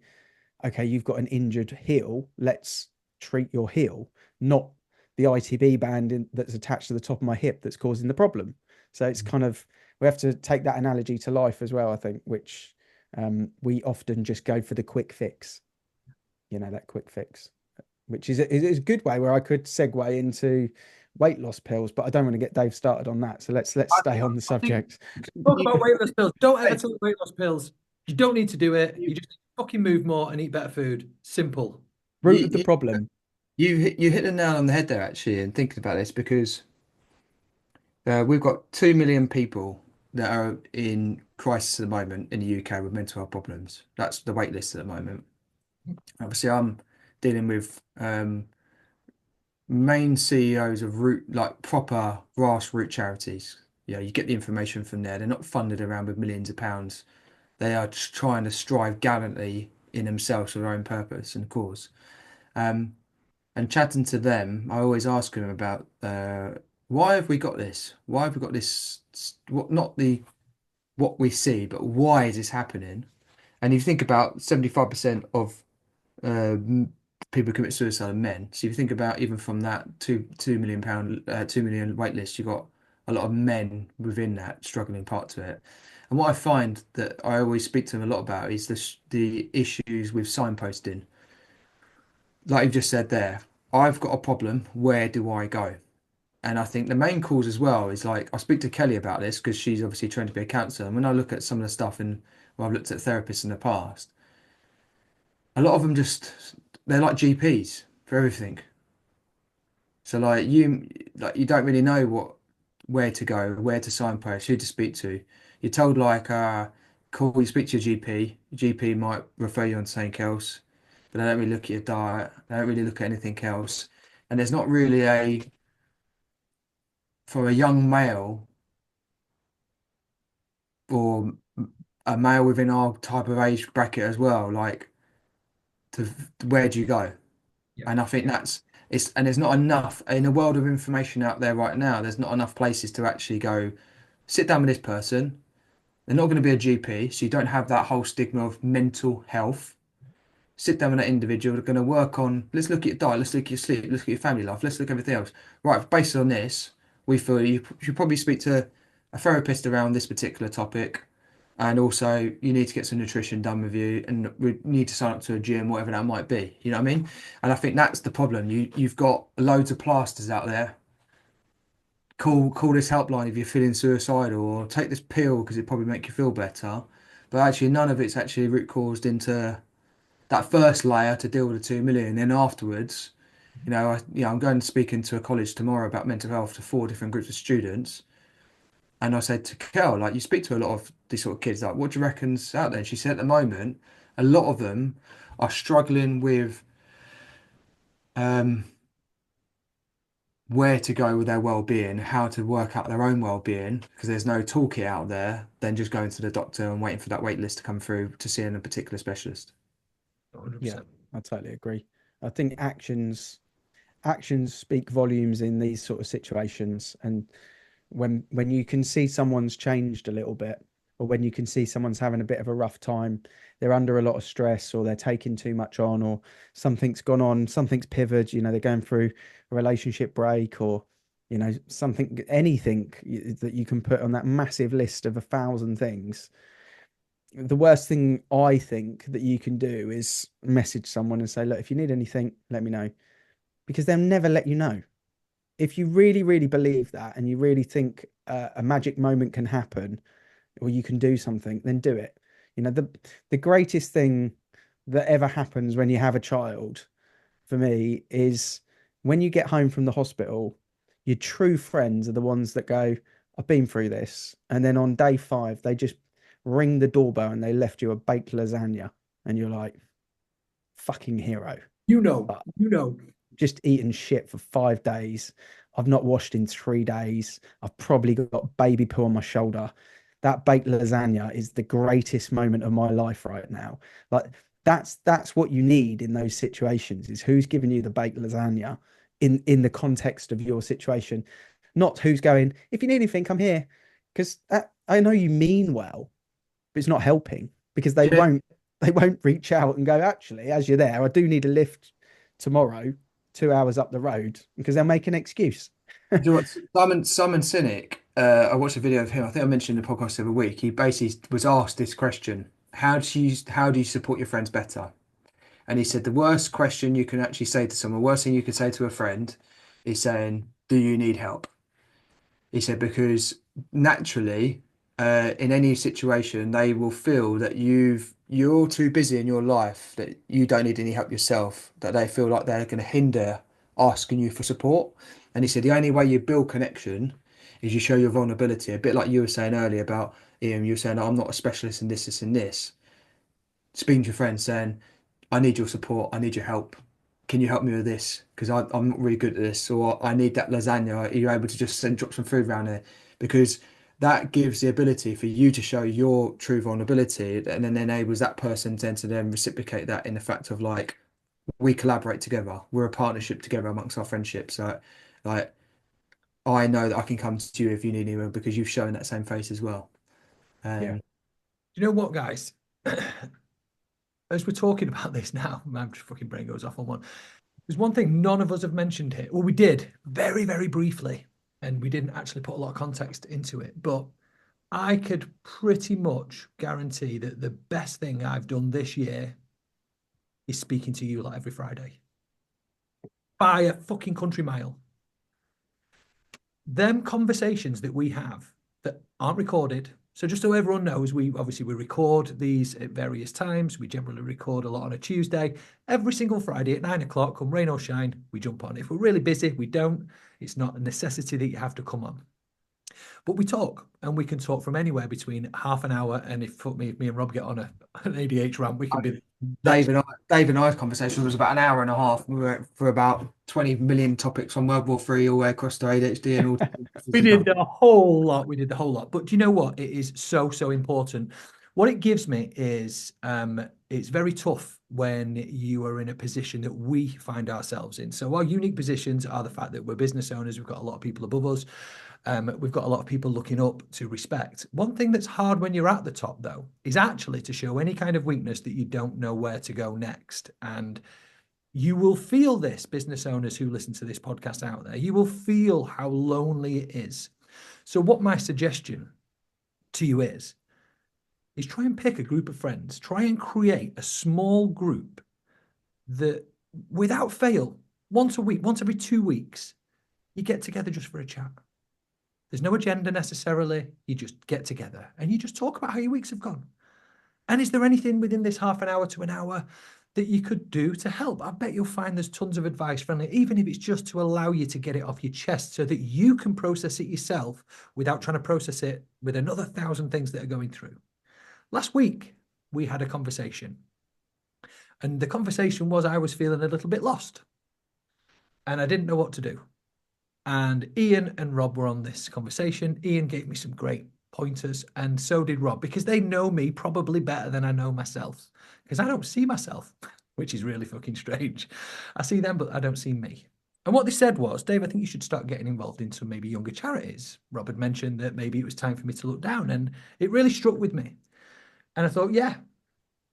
okay, you've got an injured heel, let's treat your heel, not the ITB band that's attached to the top of my hip that's causing the problem. So it's kind of, we have to take that analogy to life as well, I think, which we often just go for the quick fix, that quick fix, which is a good way where I could segue into weight loss pills, but I don't want to get Dave started on that. So let's stay on the subject. Talk about weight loss pills. Don't ever take weight loss pills. You don't need to do it. You just fucking move more and eat better food. Simple. Root of the problem. You hit the nail on the head there actually, and thinking about this because we've got 2 million people that are in crisis at the moment in the UK with mental health problems. That's the wait list at the moment. Obviously, I'm dealing with main CEOs of root like proper grassroots charities. Yeah, you get the information from there. They're not funded around with millions of pounds. They are just trying to strive gallantly in themselves for their own purpose and cause. Um, and chatting to them, I always ask them about why have we got this? Why have we got this? What not the what we see, but why is this happening? And if you think about 75% of people who commit suicide are men. So if you think about even from that £2 million 2 million wait list, you've got a lot of men within that struggling part to it. And what I find that I always speak to them a lot about is the issues with signposting. Like you've just said there, I've got a problem. Where do I go? And I think the main cause as well is like I speak to Kelly about this because she's obviously trained to be a counsellor. And when I look at some of the stuff and well, I've looked at therapists in the past, a lot of them just they're like GPs for everything. So like you don't really know where to go, where to signpost, who to speak to. You're told like cool, you speak to your GP. Your GP might refer you on to something else, but they don't really look at your diet. They don't really look at anything else. And there's not really a for a young male or a male within our type of age bracket as well, like to where do you go? Yeah. And I think that's it's and there's not enough in a world of information out there right now, there's not enough places to actually go sit down with this person. They're not going to be a GP, so you don't have that whole stigma of mental health. Sit down with that individual, they're going to work on let's look at your diet, let's look at your sleep, let's look at your family life, let's look at everything else. Right, based on this, we feel you should probably speak to a therapist around this particular topic. And also, you need to get some nutrition done with you, and we need to sign up to a gym, whatever that might be. You know what I mean? And I think that's the problem. You've got loads of plasters out there. Call this helpline if you're feeling suicidal, or take this pill because it probably make you feel better. But actually, none of it's actually root caused into that first layer to deal with the 2 million. Then afterwards, I'm going to speak into a college tomorrow about mental health to 4 different groups of students. And I said to Kel, like, you speak to a lot of these sort of kids, like, what do you reckon's out there? And she said, at the moment, a lot of them are struggling with um, where to go with their well-being, how to work out their own well-being, because there's no toolkit out there, than just going to the doctor and waiting for that wait list to come through to see a particular specialist. Yeah, 100%. I totally agree. I think actions speak volumes in these sort of situations, and when you can see someone's changed a little bit, or when you can see someone's having a bit of a rough time, they're under a lot of stress, or they're taking too much on, or something's gone on, something's pivoted, they're going through a relationship break, or something, anything that you can put on that massive list of 1,000 things. The worst thing I think that you can do is message someone and say, look, if you need anything, let me know, because they'll never let you know. If you really, really believe that, and you really think a magic moment can happen, or you can do something, then do it. The greatest thing that ever happens when you have a child, for me, is when you get home from the hospital, your true friends are the ones that go, I've been through this. And then on day 5, they just ring the doorbell and they left you a baked lasagna. And you're like, fucking hero. You know, But you know. just eaten shit for 5 days. I've not washed in 3 days. I've probably got baby poo on my shoulder. That baked lasagna is the greatest moment of my life right now. Like that's what you need in those situations, is who's giving you the baked lasagna in the context of your situation, not who's going, if you need anything, come here. Because I know you mean well, but it's not helping, because they Yeah. won't reach out and go, actually, as you're there, I do need a lift tomorrow, 2 hours up the road, because they'll make an excuse. Do you know what? Simon Sinek, I watched a video of him. I think I mentioned in the podcast the other week. He basically was asked this question: how do you support your friends better? And he said the worst question you can actually say to someone, worst thing you could say to a friend, is saying, "Do you need help?" He said because naturally, in any situation, they will feel that you're too busy in your life that you don't need any help yourself. That they feel like they're going to hinder asking you for support. And he said the only way you build connection is you show your vulnerability. A bit like you were saying earlier about Ian, you were saying, I'm not a specialist in this, this, and this. Speaking to your friend saying, I need your support, I need your help. Can you help me with this? Because I'm not really good at this, or I need that lasagna. Are you able to just drop some food around there? Because that gives the ability for you to show your true vulnerability, and then enables that person to then reciprocate that in the fact of like, we collaborate together. We're a partnership together amongst our friendship. So, like, I know that I can come to you if you need anyone because you've shown that same face as well. Yeah. You know what, guys? As we're talking about this now, my fucking brain goes off on one. There's one thing none of us have mentioned here. Well, we did very, very briefly, and we didn't actually put a lot of context into it. But I could pretty much guarantee that the best thing I've done this year is speaking to you like every Friday by a fucking country mile. Them conversations that we have that aren't recorded. So just so everyone knows, we record these at various times. We generally record a lot on a Tuesday. Every single Friday at 9 o'clock, come rain or shine, we jump on. If we're really busy, we don't. It's not a necessity that you have to come on. But we talk, and we can talk from anywhere between half an hour, and if me and Rob get on an ADH rant, we can be. Dave and I's conversation was about an hour and a half. We went for about 20 million topics on World War III all the way across to ADHD and all. We did the whole lot. We did the whole lot. But do you know what? It is so, so important. What it gives me is it's very tough when you are in a position that we find ourselves in. So our unique positions are the fact that we're business owners. We've got a lot of people above us. We've got a lot of people looking up to respect. One thing that's hard when you're at the top, though, is actually to show any kind of weakness that you don't know where to go next. And you will feel this, business owners who listen to this podcast out there, you will feel how lonely it is. So what my suggestion to you is try and pick a group of friends, try and create a small group that without fail, once a week, once every 2 weeks, you get together just for a chat. There's no agenda necessarily. You just get together and you just talk about how your weeks have gone. And is there anything within this half an hour to an hour that you could do to help? I bet you'll find there's tons of advice friendly, even if it's just to allow you to get it off your chest so that you can process it yourself without trying to process it with another 1,000 things that are going through. Last week, we had a conversation. And the conversation was I was feeling a little bit lost. And I didn't know what to do. And Ian and Rob were on this conversation. Ian gave me some great pointers, and so did Rob, because they know me probably better than I know myself, because I don't see myself, which is really fucking strange. I see them, but I don't see me. And what they said was, Dave, I think you should start getting involved in some maybe younger charities. Rob had mentioned that maybe it was time for me to look down, and it really struck with me. And I thought, yeah,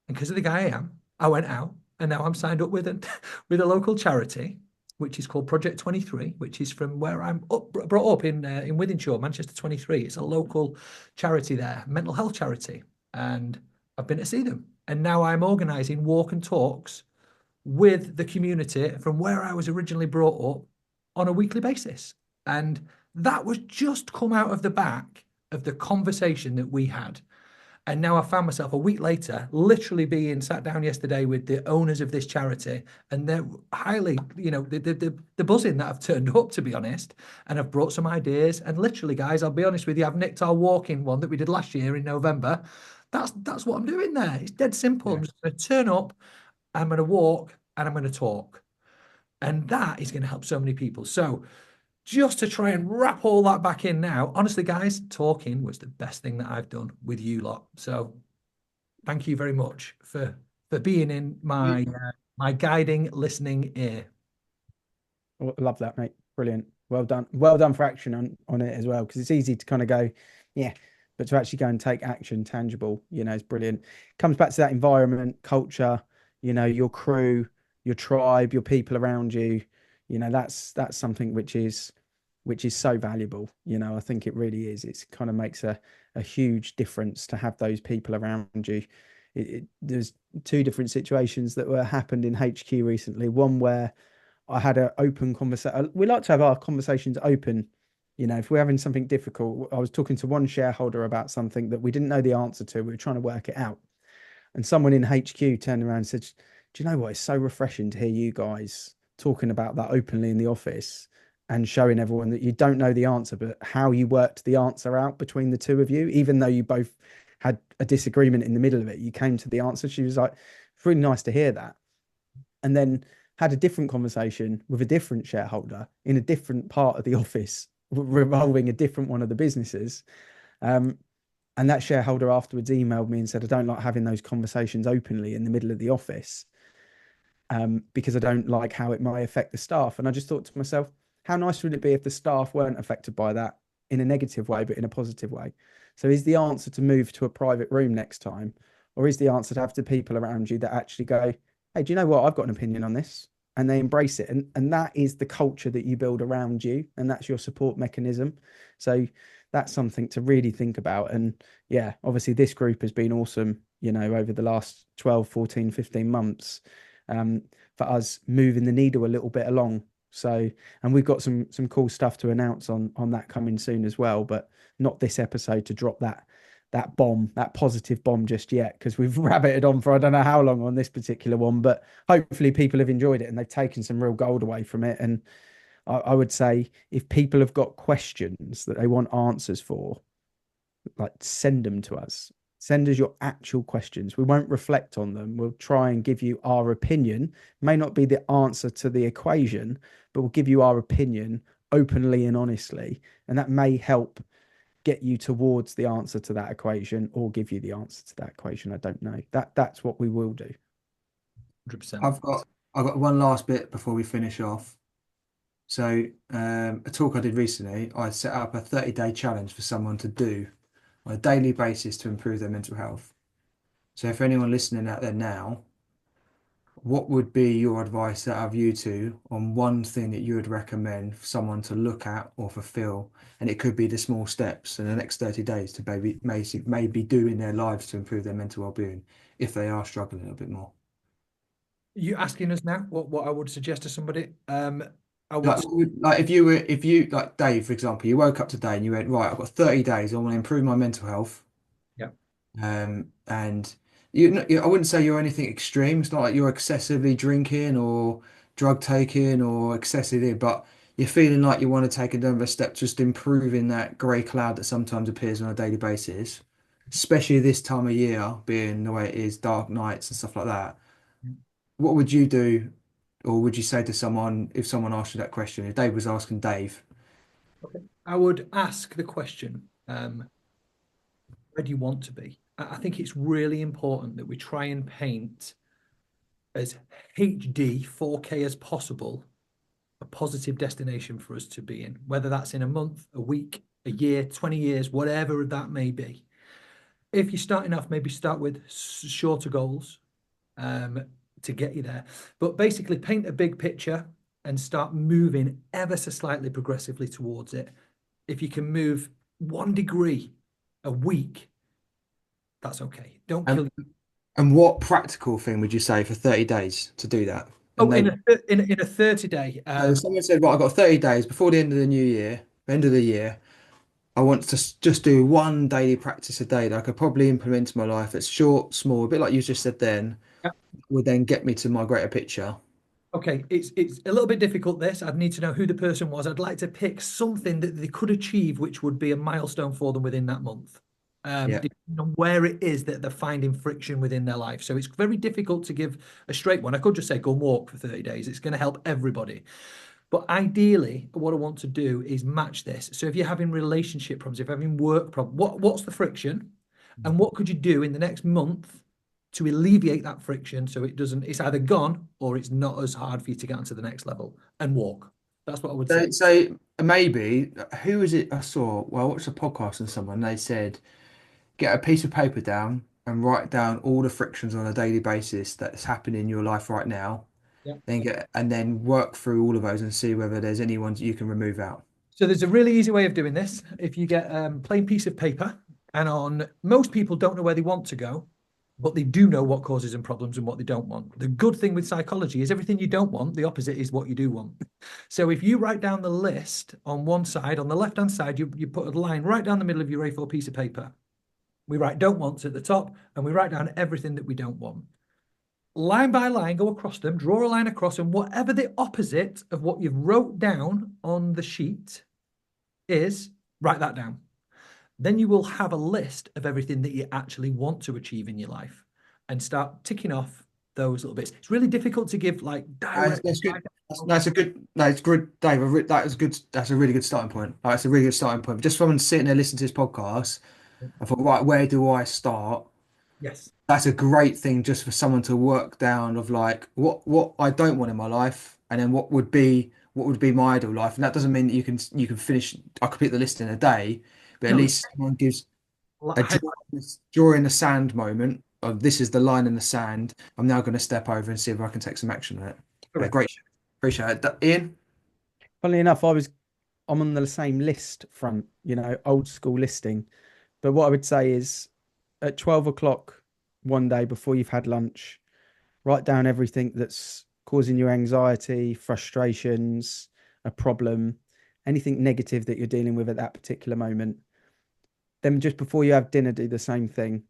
and because of the guy I am, I went out, and now I'm signed up with a local charity, which is called Project 23, which is from where I'm brought up in Wythenshawe, Manchester 23. It's a local charity there, mental health charity. And I've been to see them. And now I'm organising walk and talks with the community from where I was originally brought up on a weekly basis. And that was just come out of the back of the conversation that we had. And now I found myself a week later, literally being sat down yesterday with the owners of this charity, and they're highly, the buzzing that I've turned up, to be honest, and I've brought some ideas. And literally, guys, I'll be honest with you, I've nicked our walking one that we did last year in November. That's what I'm doing there. It's dead simple. Yeah. I'm just going to turn up, I'm going to walk, and I'm going to talk. And that is going to help so many people. So just to try and wrap all that back in now, honestly, guys, talking was the best thing that I've done with you lot. So thank you very much for being in my my guiding, listening ear. I love that, mate. Brilliant. Well done. Well done for action on it as well, because it's easy to kind of go, yeah, but to actually go and take action, tangible, is brilliant. Comes back to that environment, culture, your crew, your tribe, your people around you. That's something which is so valuable. I think it really is. It kind of makes a huge difference to have those people around you. There's two different situations that happened in HQ recently. One where I had an open conversation. We like to have our conversations open. If we're having something difficult, I was talking to one shareholder about something that we didn't know the answer to. We were trying to work it out. And someone in HQ turned around and said, do you know what? It's so refreshing to hear you guys talking about that openly in the office and showing everyone that you don't know the answer, but how you worked the answer out between the two of you, even though you both had a disagreement in the middle of it, you came to the answer. She was like, it's really nice to hear that. And then had a different conversation with a different shareholder in a different part of the office, revolving a different one of the businesses. And that shareholder afterwards emailed me and said, I don't like having those conversations openly in the middle of the office, because I don't like how it might affect the staff. And I just thought to myself, how nice would it be if the staff weren't affected by that in a negative way, but in a positive way? So is the answer to move to a private room next time? Or is the answer to have the people around you that actually go, hey, do you know what? I've got an opinion on this. And they embrace it. And that is the culture that you build around you. And that's your support mechanism. So that's something to really think about. And yeah, obviously this group has been awesome, over the last 12, 14, 15 months, for us moving the needle a little bit along. So, and we've got some cool stuff to announce on that coming soon as well, but not this episode to drop that bomb, that positive bomb just yet, because we've rabbited on for I don't know how long on this particular one, but hopefully people have enjoyed it and they've taken some real gold away from it. And I would say if people have got questions that they want answers for, like send them to us. Send us your actual questions. We won't reflect on them. We'll try and give you our opinion. May not be the answer to the equation, but we'll give you our opinion openly and honestly. And that may help get you towards the answer to that equation or give you the answer to that equation. I don't know. That's what we will do. 100%. I've got one last bit before we finish off. So a talk I did recently, I set up a 30-day challenge for someone to do on a daily basis to improve their mental health. So for anyone listening out there now, what would be your advice out of you two on one thing that you would recommend for someone to look at or fulfill? And it could be the small steps in the next 30 days to maybe do in their lives to improve their mental well-being if they are struggling a little bit more. You asking us now what I would suggest to somebody? I would Like if you like Dave, for example, you woke up today and you went, right, I've got 30 days, I want to improve my mental health. Yeah. And I wouldn't say you're anything extreme. It's not like you're excessively drinking or drug taking or excessively, but you're feeling like you want to take another step, just improving that grey cloud that sometimes appears on a daily basis, especially this time of year, being the way it is, dark nights and stuff like that. What would you do, or would you say to someone if someone asked you that question? If Dave was asking Dave, Okay. I would ask the question, where do you want to be? I think it's really important that we try and paint as HD 4K as possible a positive destination for us to be in, whether that's in a month, a week, a year, 20 years, whatever that may be. If you're starting off, maybe start with shorter goals to get you there. But basically paint a big picture and start moving ever so slightly progressively towards it. If you can move 1 degree a week, that's okay. Don't kill you. and what practical thing would you say for 30 days to do that? Oh, in a 30-day. So someone said, right, I've got 30 days before the end of the new year, end of the year. I want to just do one daily practice a day that I could probably implement in my life. It's short, small, a bit like you just said then, Yeah. would then get me to my greater picture. Okay, it's a little bit difficult, this. I'd need to know who the person was. I'd like to pick something that they could achieve, which would be a milestone for them within that month. Yeah. Depending on where it is that they're finding friction within their life. So it's very difficult to give a straight one. I could just say go and walk for 30 days. It's going to help everybody. But ideally, what I want to do is match this. So if you're having relationship problems, if you're having work problems, what's the friction? And what could you do in the next month to alleviate that friction so it's either gone or it's not as hard for you to get onto the next level and walk? That's what I would say. So maybe, who was it I saw? Well, I watched a podcast and someone, they said, get a piece of paper down and write down all the frictions on a daily basis that's happening in your life right now. Yeah. Then work through all of those and see whether there's any ones you can remove out. So there's a really easy way of doing this. If you get a plain piece of paper, and most people don't know where they want to go, but they do know what causes them problems and what they don't want. The good thing with psychology is everything you don't want, the opposite is what you do want. So if you write down the list on one side, on the left-hand side, you put a line right down the middle of your A4 piece of paper. We write don't wants at the top, and we write down everything that we don't want. line by line, go across them, draw a line across, and whatever the opposite of what you've wrote down on the sheet is, write that down. Then you will have a list of everything that you actually want to achieve in your life and start ticking off those little bits. It's really difficult to give like direct. That's good. That's a good. No, it's good, Dave. That is good. That's a really good starting point. That's a really good starting point. Just from sitting there listening to this podcast, I thought, right, where do I start? Yes. That's a great thing just for someone to work down of like what I don't want in my life, and then what would be my ideal life. And that doesn't mean that you can finish. I complete the list in a day, but at No, least someone gives a draw in the sand moment of this is the line in the sand. I'm now going to step over and see if I can take some action on it. correct. Great, appreciate it, Ian. Funnily enough, I'm on the same list front, old school listing. But what I would say is at 12 o'clock one day before you've had lunch, write down everything that's causing you anxiety, frustrations, a problem, anything negative that you're dealing with at that particular moment. Then just before you have dinner, do the same thing.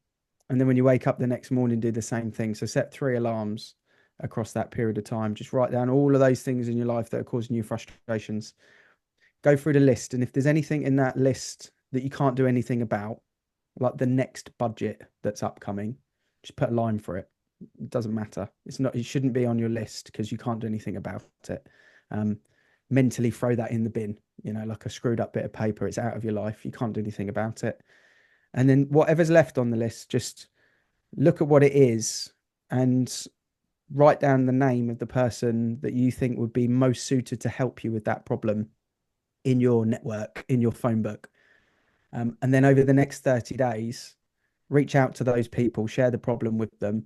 And then when you wake up the next morning, do the same thing. So set 3 alarms across that period of time. Just write down all of those things in your life that are causing you frustrations. Go through the list. And if there's anything in that list that you can't do anything about, like the next budget that's upcoming, just put a line for it. It doesn't matter. It shouldn't be on your list because you can't do anything about it. Mentally throw that in the bin, like a screwed up bit of paper. It's out of your life. You can't do anything about it. And then whatever's left on the list, just look at what it is and write down the name of the person that you think would be most suited to help you with that problem in your network, in your phone book. And then over the next 30 days, reach out to those people, share the problem with them,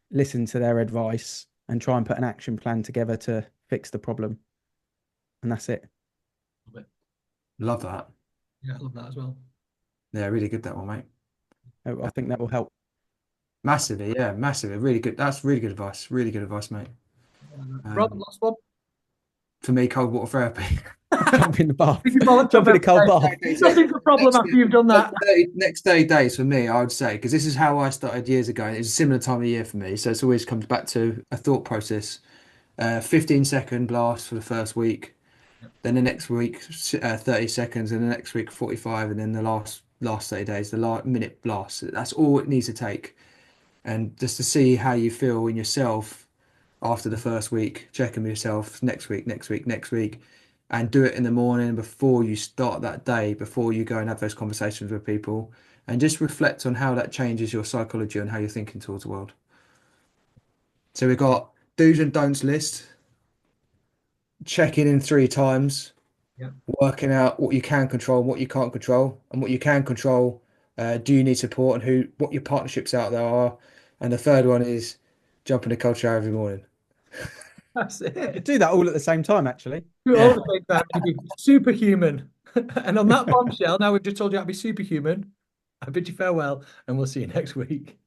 listen to their advice, and try and put an action plan together to fix the problem. And that's it. Love that. Yeah, I love that as well. Yeah, really good that one, mate. I think that will help. Massively, yeah, massively. Really good. That's really good advice. Really good advice, mate. Rob, last one. For me, cold water therapy. Jump in the bath. If you bother- Jump in a cold bath. Nothing's a problem after you've done that. Next 30 days for me, I would say, because this is how I started years ago. And it's a similar time of year for me. So it always comes back to a thought process. 15-second blast for the first week. Then the next week, 30 seconds. And the next week, 45. And then the last 30 days, the last minute blast. That's all it needs to take. And just to see how you feel in yourself after the first week, checking with yourself next week, and do it in the morning before you start that day, before you go and have those conversations with people, and just reflect on how that changes your psychology and how you're thinking towards the world. So we've got do's and don'ts list, checking in 3 times, working out what you can control, what you can't control, and what you can control. Do you need support and what your partnerships out there are? And the third one is jump in the cold shower every morning. That's it. Do that all at the same time, actually. All the same time, you'd be superhuman. And on that bombshell, now we've just told you how to be superhuman. I bid you farewell, and we'll see you next week.